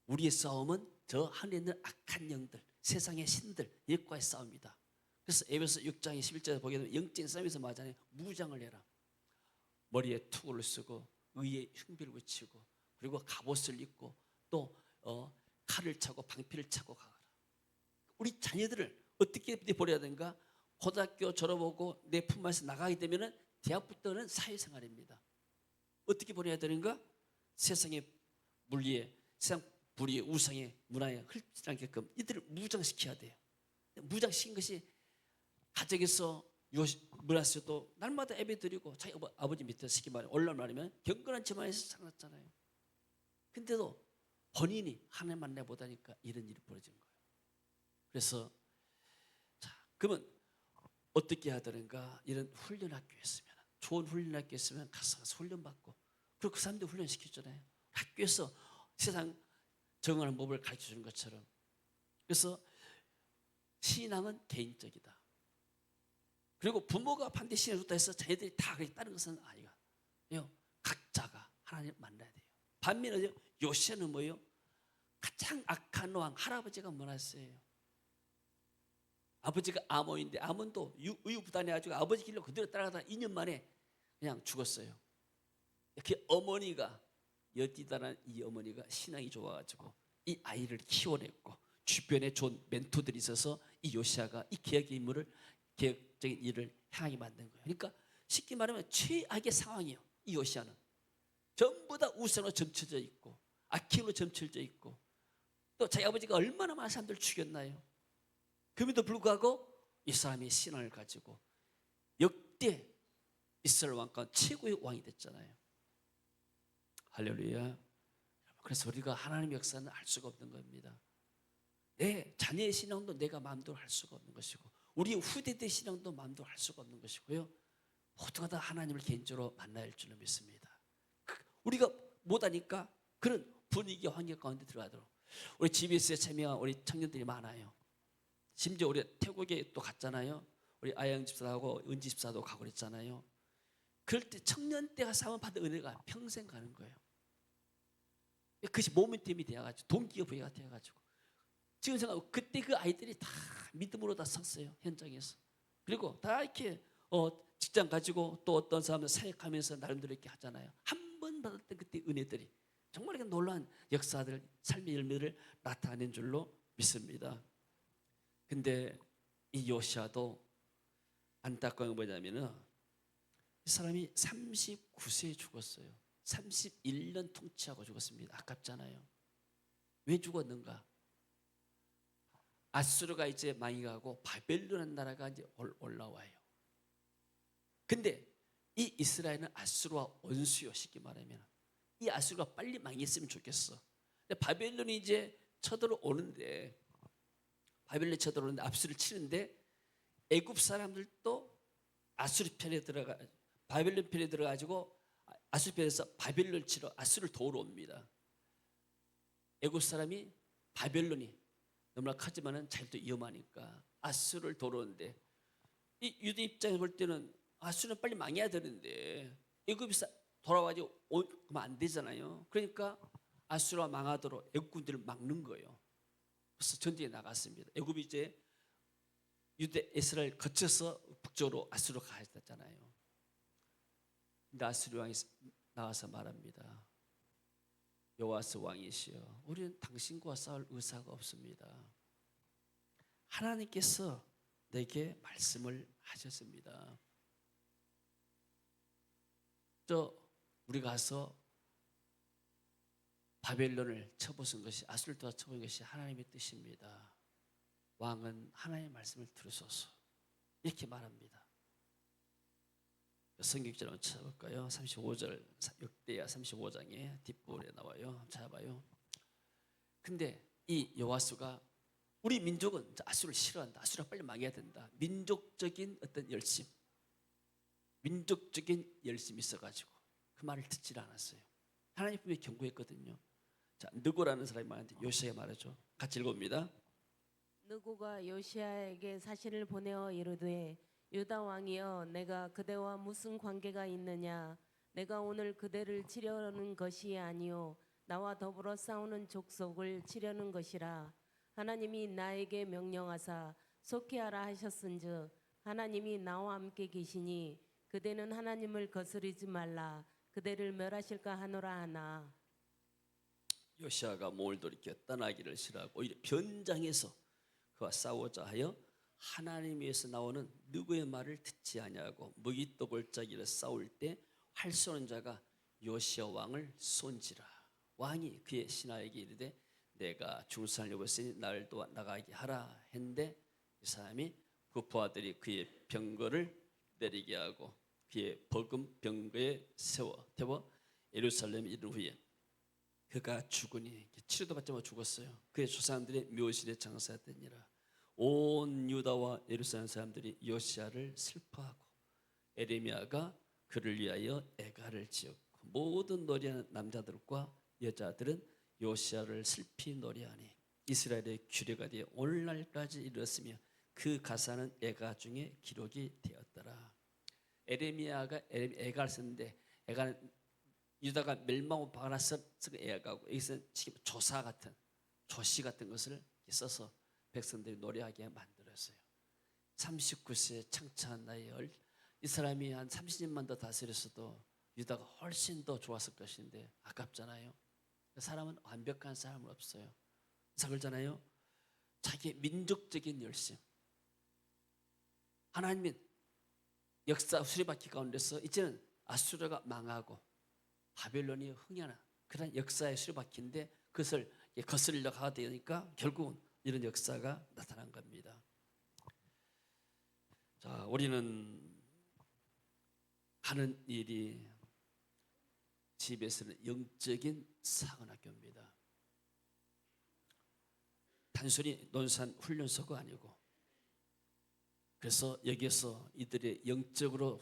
우리의 싸움은 저 하늘에 있는 악한 영들, 세상의 신들, 옛과의 싸움이다. 그래서 에베소 6장 11절에 보게 되면 영적인 싸움에서 말하잖아요. 무장을 해라. 머리에 투구를 쓰고 의에 흉비를 붙이고 그리고 갑옷을 입고 또 칼을 차고 방패를 차고 가거라. 우리 자녀들을 어떻게 보내야 되는가? 고등학교 졸업하고 내 품 안에서 나가게 되면 대학부터는 사회생활입니다. 어떻게 보내야 되는가? 세상의 물리에 세상 불의의 우상의 문화에 흡지 않게끔 이들을 무장시켜야 돼요. 무장시킨 것이 가정에서 므낫세도 날마다 예배 드리고 자기 아버지 밑에 시키 말에 올라올 말이면 경건한 집안에서 살았잖아요. 근데도 본인이 하나님 만나 못하니까 이런 일이 벌어진 거예요. 그래서 자 그러면 어떻게 해야 되는가? 이런 훈련학교에 있으면 좋은 훈련학교에 있으면 가서 훈련받고 그리고 그 사람들 훈련시켜주잖아요. 학교에서 세상 정하는 법을 가르쳐주는 것처럼. 그래서 신앙은 개인적이다. 그리고 부모가 반드시 신앙을 해서 자녀들이 다 그렇게 따르는 것은 아니에요. 각자가 하나님 만나야 돼요. 반면에 요시야는 뭐예요? 가장 악한 왕 할아버지가 므낫세예요. 아버지가 아몬인데 아몬도 우유부단해가지고 아버지 길로 그대로 따라가다가 2년 만에 그냥 죽었어요. 그 어머니가 여디다란 이 어머니가 신앙이 좋아가지고 이 아이를 키워냈고 주변에 좋은 멘토들이 있어서 이 요시야가 이 개혁의 인물을 개혁적인 일을 행하게 만든 거예요. 그러니까 쉽게 말하면 최악의 상황이에요. 이 요시야는 전부 다 우상으로 점쳐져 있고 악행으로 점쳐져 있고 또 자기 아버지가 얼마나 많은 사람들을 죽였나요? 그럼에도 불구하고 이 사람이 신앙을 가지고 역대 이스라엘 왕 가운데 최고의 왕이 됐잖아요. 할렐루야. 그래서 우리가 하나님의 역사는 알 수가 없는 겁니다. 내 자녀의 신앙도 내가 마음대로 할 수가 없는 것이고 우리 후대들의 신앙도 마음대로 할 수가 없는 것이고요. 모두가 다 하나님을 개인적으로 만나야 할 줄로 믿습니다. 우리가 못하니까 그런 분위기 환경 가운데 들어가도록 우리 GBS에 참여한 우리 청년들이 많아요. 심지어 우리 태국에 또 갔잖아요. 우리 아영 집사하고 은지 집사도 가고 그랬잖아요. 그럴 때 청년 때가 싸움 받은 은혜가 평생 가는 거예요. 그것이 모멘텀이 되어가지고 동기부여가 되어가지고 지금 생각하면 그때 그 아이들이 다 믿음으로 다 섰어요. 현장에서. 그리고 다 이렇게 직장 가지고 또 어떤 사람들 사역하면서 나름대로 이렇게 하잖아요. 한 번 받았던 그때 은혜들이 정말 이렇게 놀라운 역사들 삶의 열매를 나타낸 줄로 믿습니다. 근데 이 요시야도 안타까운 게 뭐냐면은 이 사람이 39세에 죽었어요. 31년 통치하고 죽었습니다. 아깝잖아요. 왜 죽었는가? 아수르가 이제 망해가고 바벨론 나라가 이제 올라와요. 근데 이 이스라엘은 아수르와 원수요. 쉽게 말하면 이 아수르가 빨리 망했으면 좋겠어. 근데 바벨론이 이제 쳐들어오는데 바벨론이 쳐들어오는데 압수를 치는데 애굽 사람들도 아수르 편에 들어가 바벨론 편에 들어가지고 아수르 편에서 바벨론 치러 아수르를 도우러 옵니다. 애굽 사람이 바벨론이 너무나 크지만은 자기도 위험하니까 아수르를 도우러 오는데 이 유대 입장에서 볼 때는 아수르는 빨리 망해야 되는데 애굽이 돌아와가지고 오면 안 되잖아요. 그러니까 아수르가 망하도록 애굽군들을 막는 거예요. 그래서 전쟁에 나갔습니다. 애굽이 이제 유대 이스라엘 거쳐서 북쪽으로 아수르로 가야 됐잖아요. 근데 아수르 왕이 나와서 말합니다. 여호와스 왕이시여, 우리는 당신과 싸울 의사가 없습니다. 하나님께서 내게 말씀을 하셨습니다. 우리 가서 바벨론을 쳐부순 것이 아수르를 쳐부순 것이 하나님의 뜻입니다. 왕은 하나님의 말씀을 들으소서. 이렇게 말합니다. 성경처럼 한번 찾아볼까요? 35절 역대야 35장에 뒷부분에 나와요. 찾아봐요. 근데 이 여호와스가 우리 민족은 아수르를 싫어한다. 아수르가 빨리 망해야 된다. 민족적인 어떤 열심, 민족적인 열심이 있어가지고 그 말을 듣질 않았어요. 하나님 분명히 경고했거든요. 자, 느고라는 사람이 말하는데 요시야 말하죠. 같이 읽어봅니다. 느고가 요시야에게 사신을 보내어 이르되 유다 왕이여, 내가 그대와 무슨 관계가 있느냐? 내가 오늘 그대를 치려는 것이 아니요 나와 더불어 싸우는 족속을 치려는 것이라. 하나님이 나에게 명령하사 속히하라 하셨은즉 하나님이 나와 함께 계시니 그대는 하나님을 거스르지 말라. 그대를 멸하실까 하노라 하나. 요시야가 몸을 돌이켜 떠나기를 싫어하고 오히려 변장해서 그와 싸우자 하여 하나님에서 나오는 누구의 말을 듣지 아니하고 무기또 골짜기를 싸울 때 활 쏘는 자가 요시야 왕을 쏜지라. 왕이 그의 신하에게 이르되 내가 죽을 살려고 했으니 나를 도와 나가게 하라 했는데 이 사람이 그 부하들이 그의 병거를 내리게 하고 그의 버금 병거에 태워 예루살렘에 이른 후에 그가 죽으니 치료도 받지 못하고 죽었어요. 그의 조상들의 묘실에 장사했더니라. 온 유다와 예루살렘 사람들이 요시야를 슬퍼하고 에레미야가 그를 위하여 애가를 지었고 모든 노래하는 남자들과 여자들은 요시야를 슬피 노래하니 이스라엘의 규례가 되어 오늘날까지 이르렀으며 그 가사는 애가 중에 기록이 되었더라. 에레미야가 애가를 썼는데 애가는 유다가 멸망하고 박아서 쓴 애가고 여기서 지금 조사 같은 조시 같은 것을 써서 백성들이 노래하게 만들었어요. 39세의 창창한 나이에 이 사람이 한 30년만 더 다스렸어도 유다가 훨씬 더 좋았을 것인데 아깝잖아요. 사람은 완벽한 사람은 없어요. 그러잖아요. 자기의 민족적인 열심, 하나님의 역사 수레바퀴 가운데서 이제는 아수르가 망하고 바벨론이 흥하는 그런 역사의 수레바퀴인데 그것을 거슬러 가야 되니까 결국은 이런 역사가 나타난 겁니다. 자, 우리는 하는 일이 집에서는 영적인 사관학교입니다. 단순히 논산 훈련소가 아니고 그래서 여기에서 이들의 영적으로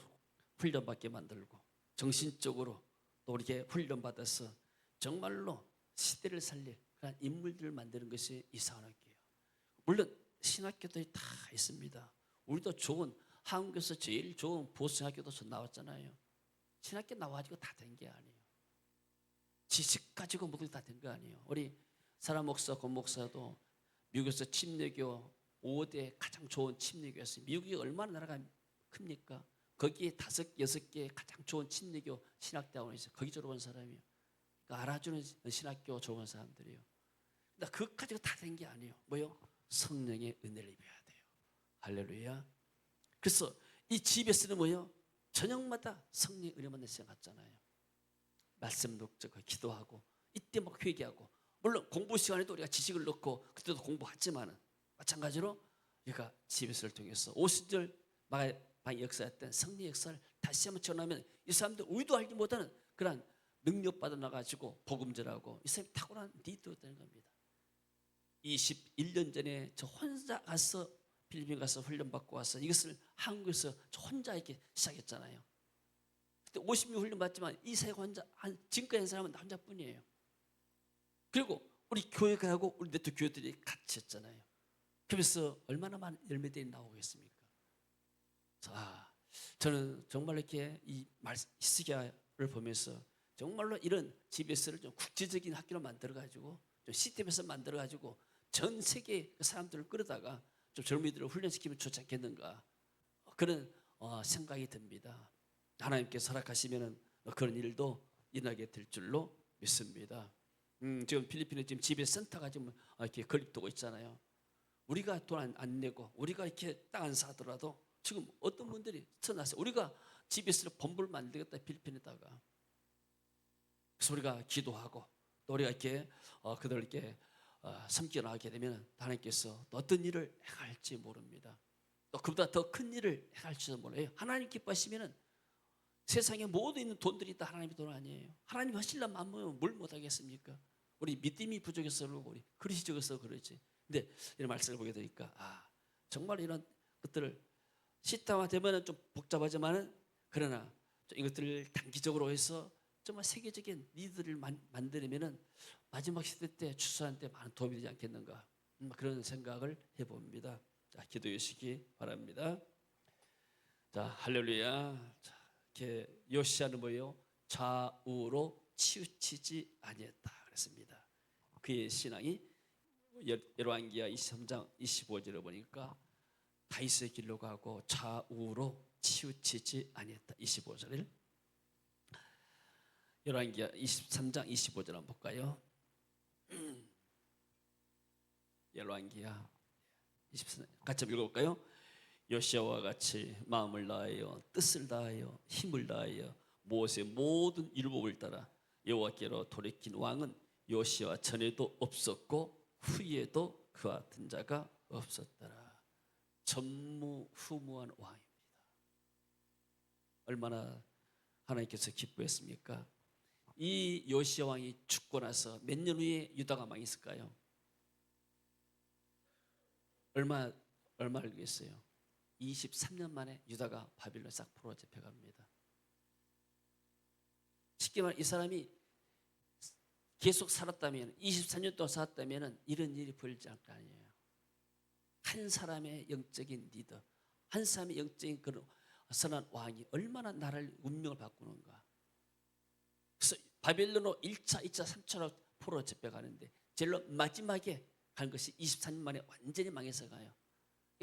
훈련받게 만들고 정신적으로 또 이렇게 훈련받아서 정말로 시대를 살릴 그런 인물들을 만드는 것이 이 사관학교예요. 물론 신학교들이 다 있습니다. 우리도 좋은 한국에서 제일 좋은 보수신학교도 나왔잖아요. 신학교 나와가지고 다 된 게 아니에요. 지식 가지고 모두 다 된 거 아니에요. 우리 사라 목사, 권 목사도 미국에서 침례교 5대 가장 좋은 침례교였어요. 미국이 얼마나 나라가 큽니까? 거기에 5, 6개 가장 좋은 침례교 신학대학원이 있어요. 거기 졸업한 사람이에요. 그러니까 알아주는 신학교 졸업한 사람들이에요. 근데 그것 가지고 다 된 게 아니에요. 뭐요? 성령의 은혜를 입어야 돼요. 할렐루야. 그래서 이 집에서는 뭐요? 저녁마다 성령의 은혜 받는 시간 같잖아요. 말씀 묵적하고 기도하고 이때 막 회개하고 물론 공부 시간에도 우리가 지식을 넣고 그때도 공부했지만은 마찬가지로 우리가 지배스를 통해서 오순절 마가의 역사였던 성리 역사를 다시 한번 전하면 이 사람들 우리도 알지 못하는 그런 능력 받아 나가지고 복음 전하고 이 사람이 탁월한 리더가 되는 겁니다. 21년 전에 저 혼자 가서 필리핀 가서 훈련 받고 와서 이것을 한국에서 저 혼자 이렇게 시작했잖아요. 그때 50명 훈련 받지만 이 사회가 혼자 지금까지 한 사람은 나 혼자뿐이에요. 그리고 우리 교회가 하고 우리 네트 교회들이 같이 했잖아요. 그래서 얼마나 많은 열매들이 나오겠습니까? 자, 저는 정말 이렇게 이 히스기야를 보면서 정말로 이런 GBS를 좀 국제적인 학교로 만들어가지고 좀 시스템에서 만들어가지고 전 세계 사람들을 끌어다가 좀 젊은이들을 훈련시키면 좋지 않겠는가 그런 생각이 듭니다. 하나님께서 허락하시면 그런 일도 일어나게 될 줄로 믿습니다. 지금 필리핀에 지금 GBS 센터가 지금 이렇게 건립되고 있잖아요. 우리가 돈 안 내고 우리가 이렇게 땅 안 사더라도 지금 어떤 분들이 쳐놨어요. 우리가 GBS를 본부를 만들겠다 필리핀에다가. 그래서 우리가 기도하고 또 우리가 이렇게 그들을 이렇게 섬겨나가게 되면 하나님께서 또 어떤 일을 행할지 모릅니다. 또 그보다 더 큰 일을 행할지도 몰라요. 하나님 기뻐하시면은 세상에 모두 있는 돈들이 다 하나님의 돈 아니에요. 하나님 하시려면 만물면 뭘 못하겠습니까? 우리 믿음이 부족해서 그러고 우리 그릇이 적어서 그러지. 근데 이런 말씀을 보게 되니까 정말 이런 것들을 시타화되면 좀 복잡하지만은 그러나 이것들을 단기적으로 해서 정말 세계적인 리더를 만들면은 마지막 시대 때 추수한 때 많은 도움이 되지 않겠는가 그런 생각을 해봅니다. 자, 기도해 주시기 바랍니다. 자, 할렐루야. 자, 이렇게 요시야는 뭐예요? 좌우로 치우치지 아니했다 그랬습니다. 그의 신앙이 열왕기야 23장 25절에 보니까 다윗의 길로 가고 좌우로 치우치지 아니했다. 25절을 열왕기야 23장 25절 한번 볼까요? 열왕기야 23장 같이 한번 읽어볼까요? 요시야와 같이 마음을 다하여 뜻을 다하여 힘을 다하여 모세의 모든 율법을 따라 여호와께로 돌이킨 왕은 요시야와 전에도 없었고 후에도 그와 같은 자가 없었더라. 전무후무한 왕입니다. 얼마나 하나님께서 기뻐했습니까? 이 요시야 왕이 죽고 나서 몇 년 후에 유다가 망했을까요? 얼마 알겠어요? 23년 만에 유다가 바빌론 싹 포로 잡혀갑니다. 쉽게 말해 이 사람이 계속 살았다면 23년 동안 살았다면 이런 일이 벌지 않을 거 아니에요. 한 사람의 영적인 리더, 한 사람의 영적인 그런 선한 왕이 얼마나 나라를 운명을 바꾸는가. 그래서 바벨론으로 1차, 2차, 3차로 포로 잡혀가는데 제일 마지막에 간 것이 24년 만에 완전히 망해서 가요.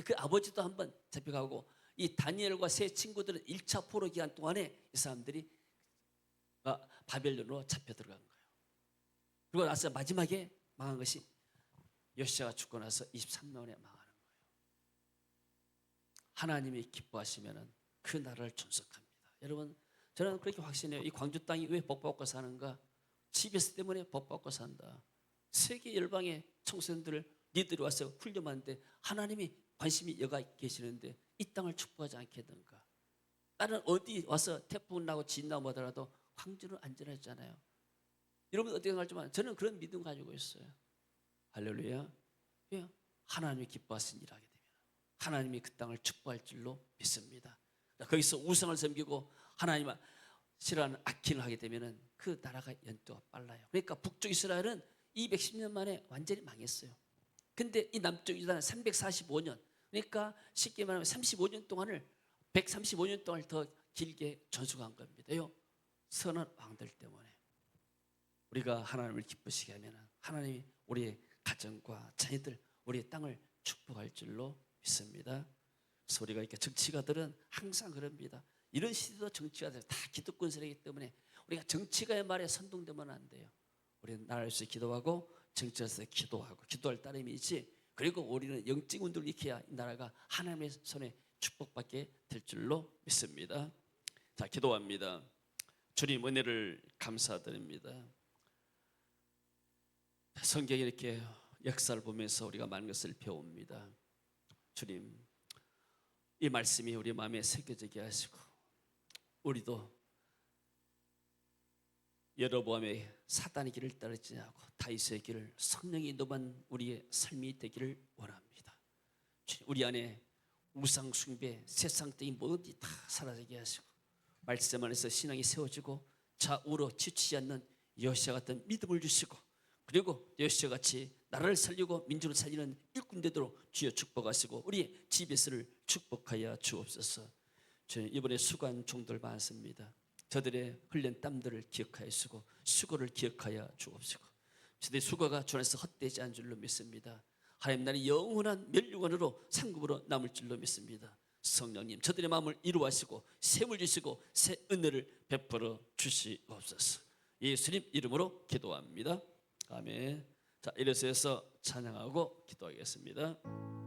그 아버지도 한번 잡혀가고 이 다니엘과 세 친구들은 1차 포로 기간 동안에 이 사람들이 바벨론으로 잡혀 들어간 거예요. 그리고 나서 마지막에 망한 것이 요시야가 죽고 나서 23년 만에 망하는 거예요. 하나님이 기뻐하시면 그 나라를 존속합니다. 여러분 저는 그렇게 확신해요. 이 광주 땅이 왜 복받고 사는가? GBS 때문에 복받고 산다. 세계 열방의 청소년들을 니들이 와서 훈련하는데 하나님이 관심이 여가 계시는데 이 땅을 축복하지 않겠는가? 다른 어디 와서 태풍 나고 진 나고 뭐더라도 광주는 안전하잖아요. 여러분 어떻게 생각하지만 저는 그런 믿음 가지고 있어요. 할렐루야. 하나님이 기뻐하신 일을 하게 되면 하나님이 그 땅을 축복할 줄로 믿습니다. 거기서 우상을 섬기고 하나님 싫어하는 악행을 하게 되면 그 나라가 연도가 빨라요. 그러니까 북쪽 이스라엘은 210년 만에 완전히 망했어요. 근데 이 남쪽 유다는 345년, 그러니까 쉽게 말하면 35년 동안을 135년 동안을 더 길게 전속한 겁니다. 선한 왕들 때문에. 우리가 하나님을 기쁘시게 하면 하나님이 우리의 가정과 자녀들, 우리의 땅을 축복할 줄로 믿습니다. 그래서 우리가 이렇게 정치가들은 항상 그럽니다. 이런 시대도 정치가들 다 기득권 세력이기 때문에 우리가 정치가의 말에 선동되면 안 돼요. 우리는 나라를 위해서 기도하고 정치에서 기도하고 기도할 따름이지. 그리고 우리는 영적 운동을 일으켜야 이 나라가 하나님의 손에 축복받게 될 줄로 믿습니다. 자, 기도합니다. 주님 은혜를 감사드립니다. 성경에 이렇게 역사를 보면서 우리가 많은 것을 배웁니다. 주님, 이 말씀이 우리 마음에 새겨지게 하시고 우리도 여로보암의 사단의 길을 따르지 않고 다윗의 길을 성령이 인도한 우리의 삶이 되기를 원합니다. 주님, 우리 안에 우상 숭배, 세상적인 모든 게 다 사라지게 하시고 말씀 안에서 신앙이 세워지고 좌우로 지치지 않는 여호수아 같은 믿음을 주시고 그리고 여호수아 같이 나라를 살리고 민족을 살리는 일꾼 되도록 주여 축복하시고 우리의 집에서를 축복하여 주옵소서. 저는 이번에 수고한 종들 많습니다. 저들의 흘린 땀들을 기억하여 주시고 수고를 기억하여 주옵시고 저들의 수고가 주 안에서 헛되지 않은 줄로 믿습니다. 하나님 나라의 영원한 멸류관으로 상급으로 남을 줄로 믿습니다. 성령님 저들의 마음을 이루하시고 샘을 주시고 새 은혜를 베풀어 주시옵소서. 예수님 이름으로 기도합니다. 아멘. 자, 일어서서 찬양하고 기도하겠습니다.